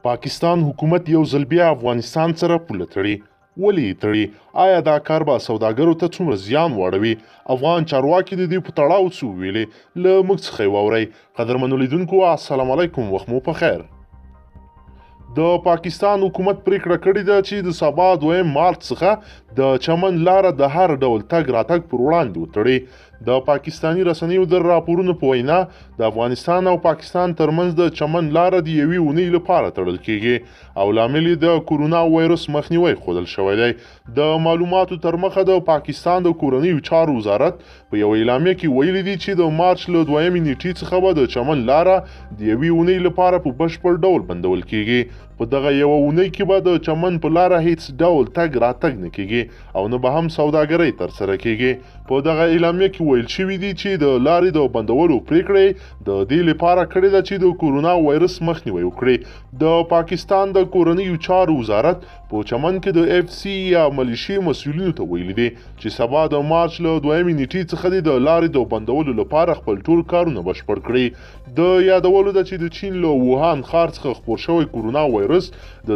پاکستان حکومت یو ځل بیا افغانستان سره پوله تړي. ولې یې تړي؟ آیا دا کار به سوداګرو ته څومره زیان واړوي؟ افغان چارواکي د دې په تړاو څه وویلې؟ له موږ څخه یې واورئ. قدرمنو لیدونکو السلام علیکم، وخت مو په خیر. د پاکستان حکومت پریکړه کړې ده چې د سبا 2 مارچ څخه د چمن لاره د هر ډول تګ راتګ پر وړاندې وتړي. د پاکستاني رسنیو د راپورونو په وینا د افغانستان او پاکستان ترمنځ د چمن لاره د یوې اونۍ لپاره تړل کیږي او لامل یې د کورونا وایرس مخنیوی ښودل شوی دی. د معلوماتو تر مخه د پاکستان د کورنیو چارو وزارت په یو اعلامیه کې ویلي دي چې د مارچ له 2 نیټې څخه به د چمن لاره د یوې اونۍ لپاره په بشپړ ډول بندول کیږي. په دغه یوه اونۍ کې به د چمن په لاره هیڅ ډول تګ راتګ نه کیږي او نه به هم سوداګرۍ ترسره کیږي. په دغه اعلامیه کې ویل شوي دي چې د لارې د بندولو پریکړه د دې لپاره کړې ده چې د کورونا وایرس مخنیوی وکړي. د پاکستان د کورنیو چارو وزارت په چمن کې د اف سی یا ملیشي مسؤلینو ته ویلي دي چې سبا د مارچ له 2 نیټې څخه د لارې د بندولو لپاره خپل ټول کارونه بشپړ کړي. د یادولو ده چې د چین له ووهان ښار څخه خپور شوی کورونا وایرس د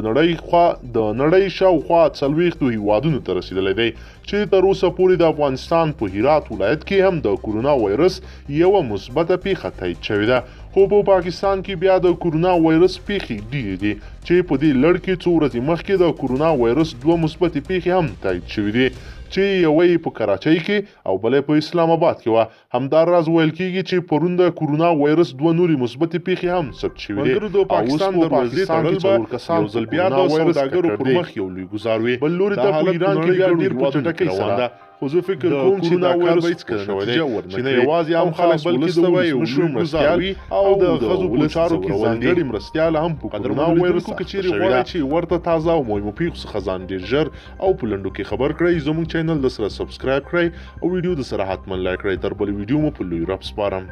نړۍ شاوخوا 40 هیوادونو ته رسیدلی دی چې تر اوسه پورې د افغانستان په هرات ولایت کې هم د کورونا وایرس یوه مثبته پیښه تایید شوې ده. خو په پاکستان کې بیا د کورونا وایرس پیښې ډېرې دي چې په دې لړ کې څو ورځې مخکې د کورونا وایرس 2 مثبتې پیښې هم تایید شوې دي چې یوه یې په کراچۍ کې او بله په اسلام آباد کې وه. همداراز ویل کېږي چې پرون د کورونا وایرس 2 نورې مثبتې پیښې هم ثبت شوې دي. د پاکستان دروازې تړل به یو ځل بیا د سوداګرو پر مخ یو لوی ګزار وي. بل لوري ته په ایران کې بیا ډېر په چټکۍ سره ده. خو زه فکر کوم چې دا کار به هېڅکله نتیجه ورنکړي چې نه یوازې عام خلک بلکې د ولسمشر مرستیال او د ښځو په چارو کې ځانګړي مرستیال هم په کورونا وایرس کې چیرې غواړئ چې ورته تازه او مهمو پیښو څخه ځان ډېر ژر او په لنډو کې خبر کړئ. زموږ چینل د سره سبسکرایب کړئ او ویډیو د سره حتما لایک کړئ. تر بلې ویډیو مو په لوی رب سپارم.